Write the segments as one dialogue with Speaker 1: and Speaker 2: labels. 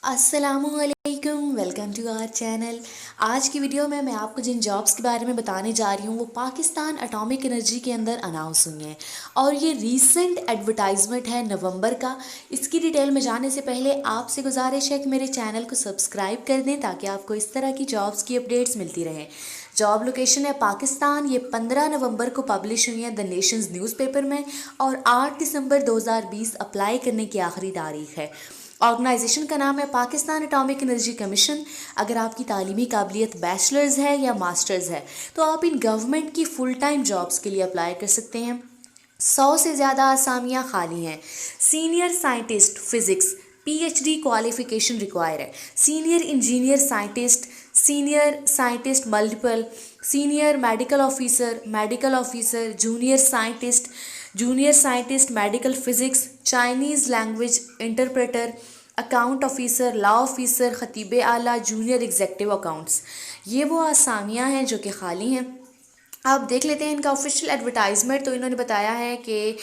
Speaker 1: अस्सलामुअलैकुम, welcome to our channel. आज की वीडियो में मैं आपको जिन जॉब्स के बारे में बताने जा रही हूँ वो पाकिस्तान एटॉमिक एनर्जी के अंदर अनाउंस हुई हैं और ये रीसेंट एडवर्टाइजमेंट है नवंबर का। इसकी डिटेल में जाने से पहले आपसे गुजारिश है कि मेरे चैनल को सब्सक्राइब कर दें ताकि आपको इस तरह की जॉब्स की अपडेट्स मिलती रहें। जॉब लोकेशन है पाकिस्तान। ये 15 नवंबर को पब्लिश हुई है द नेशंस न्यूज़पेपर में और 8 दिसंबर 2020 अप्लाई करने की आखिरी तारीख है। ऑर्गेनाइजेशन का नाम है पाकिस्तान एटॉमिक एनर्जी कमीशन। अगर आपकी तालीमी काबिलियत बैचलर्स है या मास्टर्स है तो आप इन गवर्नमेंट की फुल टाइम जॉब्स के लिए अप्लाई कर सकते हैं। 100 से ज़्यादा आसामियाँ खाली हैं। Senior scientist physics PhD qualification require है। Senior engineer scientist, senior scientist multiple, senior medical officer, junior scientist medical physics, Chinese language interpreter, account officer, law officer, खतीब आला, जूनियर एग्जेक्टिव अकाउंट्स। ये वो आसामियाँ हैं जो कि खाली हैं। आप देख लेते हैं इनका ऑफिशियल एडवर्टाइजमेंट। तो इन्होंने बताया है कि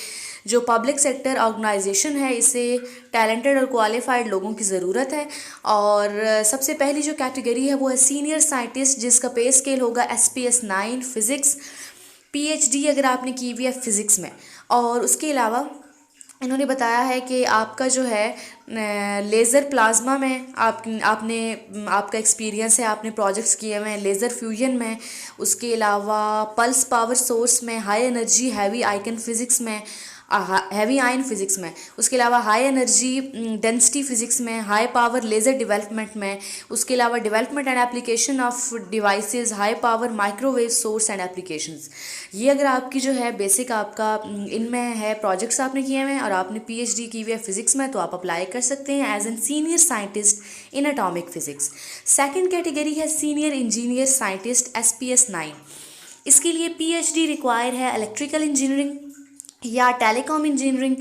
Speaker 1: जो पब्लिक सेक्टर ऑर्गेनाइजेशन है इसे टैलेंटेड और क्वालिफाइड लोगों की ज़रूरत है। और सबसे पहली जो कैटेगरी है वो है सीनियर साइंटिस्ट, जिसका पे स्केल होगा SPS 9 फिज़िक्स, पीएचडी अगर आपने की हुई है फिज़िक्स में। और उसके अलावा इन्होंने बताया है कि आपका जो है लेज़र प्लाज्मा में आपने आपका एक्सपीरियंस है, आपने प्रोजेक्ट्स किए हुए हैं लेज़र फ्यूजन में। उसके अलावा पल्स पावर सोर्स में, high energy heavy icon physics में, हैवी आयन फिज़िक्स में। उसके अलावा हाई एनर्जी डेंसिटी फिज़िक्स में, हाई पावर लेज़र डेवलपमेंट में। उसके अलावा development and application of devices, high power microwave source and applications. ये अगर आपकी जो है बेसिक आपका इनमें है, प्रोजेक्ट्स आपने किए हुए हैं और आपने पीएचडी की हुई है फिज़िक्स में, तो आप अप्लाई कर सकते हैं as an senior scientist in atomic physics. Second category है सीनियर इंजीनियर साइंटिस्ट SPS 9। इसके लिए पीएचडी रिक्वायर है इलेक्ट्रिकल इंजीनियरिंग या टेलीकॉम इंजीनियरिंग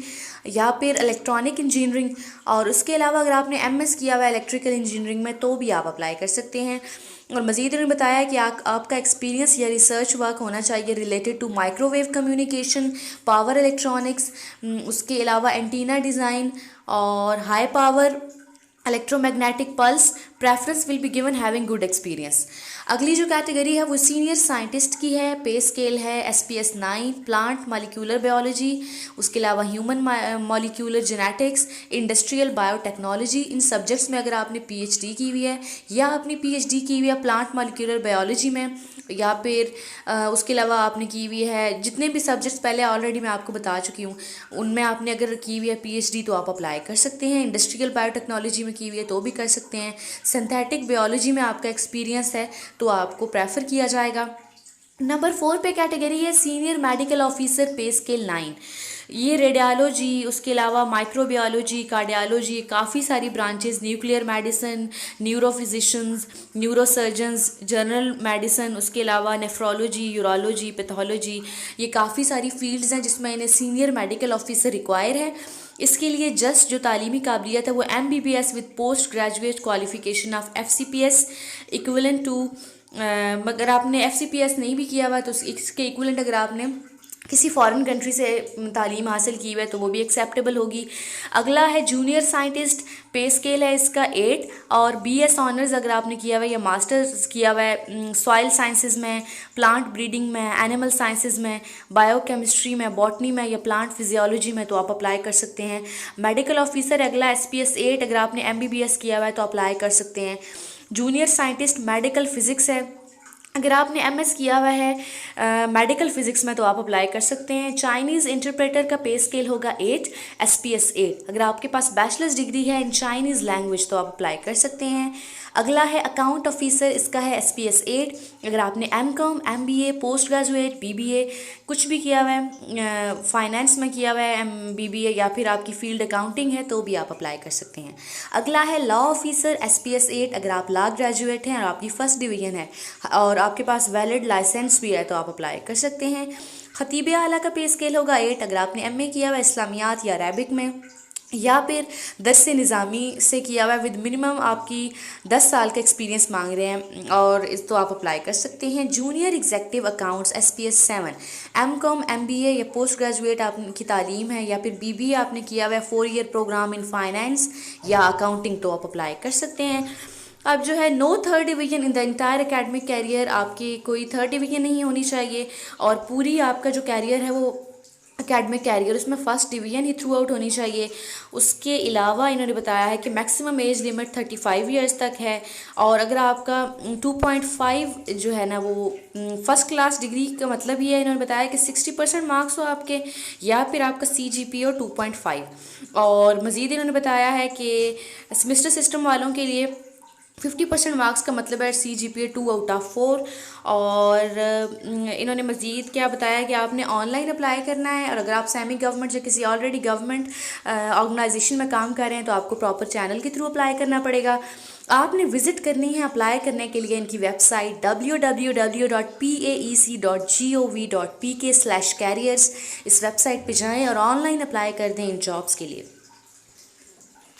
Speaker 1: या फिर इलेक्ट्रॉनिक इंजीनियरिंग। और उसके अलावा अगर आपने एमएस किया हुआ है इलेक्ट्रिकल इंजीनियरिंग में तो भी आप अप्लाई कर सकते हैं। और मज़ीद उन्होंने बताया कि आपका एक्सपीरियंस या रिसर्च वर्क होना चाहिए related to microwave communication, power electronics, उसके अलावा एंटीना डिज़ाइन और high power electromagnetic pulse. Preference will be given having good experience. अगली जो कैटेगरी है वो सीनियर साइंटिस्ट की है। पे स्केल है SPS 9 प्लांट मॉलिक्यूलर बायोलॉजी, उसके अलावा human molecular genetics, industrial biotechnology. इन सब्जेक्ट्स में अगर आपने पीएचडी की हुई है या आपने पीएचडी की हुई है प्लांट मॉलिक्यूलर बायोलॉजी में या फिर उसके अलावा आपने की हुई है जितने भी सब्जेक्ट्स पहले ऑलरेडी मैं आपको बता चुकी हूँ उनमें आपने अगर की हुई है पीएचडी तो आप अप्लाई कर सकते हैं। इंडस्ट्रियल बायोटेक्नोलॉजी में की हुई है तो भी कर सकते हैं। सिंथेटिक बायोलॉजी में आपका एक्सपीरियंस है तो आपको प्रेफर किया जाएगा। नंबर 4 पे कैटेगरी है senior medical officer, pay scale 9। ये रेडियोलॉजी, उसके अलावा माइक्रोबायोलॉजी, कार्डियोलॉजी, काफ़ी सारी branches, nuclear medicine, neurophysicians, neurosurgeons, general medicine, उसके अलावा नेफ्रोलॉजी, यूरोलॉजी, पैथोलॉजी, ये काफ़ी सारी फील्ड्स हैं जिसमें इन्हें सीनियर मेडिकल ऑफिसर रिक्वायर है। इसके लिए जस्ट जो तालीमी काबिलियत है वो MBBS with post graduate qualification of FCPS equivalent to. अगर आपने FCPS नहीं भी किया हुआ तो इसके इक्विवेलेंट अगर आपने किसी फॉरेन कंट्री से तालीम हासिल की हुई है तो वो भी एक्सेप्टेबल होगी। अगला है जूनियर साइंटिस्ट, पे स्केल है इसका 8 और BS ऑनर्स अगर आपने किया हुआ है या मास्टर्स किया हुआ है सॉइल साइंसेज में, प्लांट ब्रीडिंग में, एनिमल साइंसेज में, बायोकेमिस्ट्री में, बॉटनी में या प्लांट फिजियोलॉजी में तो आप अप्लाई कर सकते हैं। मेडिकल ऑफिसर अगला SPS 8 अगर आपने MBBS किया हुआ है तो अप्लाई कर सकते हैं। जूनियर साइंटिस्ट मेडिकल फिज़िक्स है, अगर आपने MS किया हुआ है मेडिकल फिज़िक्स में तो आप अप्लाई कर सकते हैं। चाइनीज़ इंटरप्रेटर का पे स्केल होगा 8 SPS 8। अगर आपके पास बैचलर्स डिग्री है इन चाइनीज़ लैंग्वेज तो आप अप्लाई कर सकते हैं। अगला है अकाउंट ऑफिसर, इसका है SPS 8। अगर आपने MCOM, MBA, post graduate, BBA कुछ भी किया हुआ है, फाइनेंस में किया हुआ है BBA या फिर आपकी फील्ड अकाउंटिंग है तो भी आप अप्लाई कर सकते हैं। अगला है लॉ ऑफिसर SPS 8। अगर आप लॉ ग्रेजुएट हैं और आपकी फर्स्ट डिवीजन है और आपके पास वैलिड लाइसेंस भी है तो आप अप्लाई कर सकते हैं। खतीब आला का पे स्केल होगा 8। अगर आपने MA किया हुआ इस्लामियात या अरबिक में या फिर 10 से निज़ामी से किया हुआ है विद मिनिमम आपकी 10 साल का एक्सपीरियंस मांग रहे हैं और इस तो आप अप्लाई कर सकते हैं। Junior executive accounts SPS 7, MCOM MBA या पोस्ट ग्रेजुएट आपकी तालीम है या फिर BBA आपने किया हुआ है 4 ईयर प्रोग्राम इन फाइनेंस या अकाउंटिंग, तो आप अप्लाई कर सकते हैं। अब जो है no third division in the entire academic career, आपकी कोई थर्ड डिवीजन नहीं होनी चाहिए और पूरी आपका जो कैरियर है वो एकेडमिक कैरियर उसमें फर्स्ट डिवीजन ही थ्रू आउट होनी चाहिए। उसके अलावा इन्होंने बताया है कि मैक्सिमम एज लिमिट 35 ईयर्स तक है और अगर आपका 2.5 जो है ना वो फर्स्ट क्लास डिग्री का मतलब ये है, इन्होंने बताया कि 60% मार्क्स हो आपके या फिर आपका CGPA 2.5। और मज़ीद इन्होंने बताया है कि सेमेस्टर सिस्टम वालों के लिए 50% मार्क्स का मतलब है CGPA 2/4। और इन्होंने मज़ीद क्या बताया कि आपने ऑनलाइन अप्लाई करना है और अगर आप सेमी गवर्नमेंट या किसी ऑलरेडी गवर्नमेंट ऑर्गेनाइजेशन में काम कर रहे हैं तो आपको प्रॉपर चैनल के थ्रू अप्लाई करना पड़ेगा। आपने विज़िट करनी है अप्लाई करने के लिए इनकी वेबसाइट www.paec.gov.pk/careers। इस वेबसाइट पे जाएं और ऑनलाइन अप्लाई कर दें इन जॉब्स के लिए।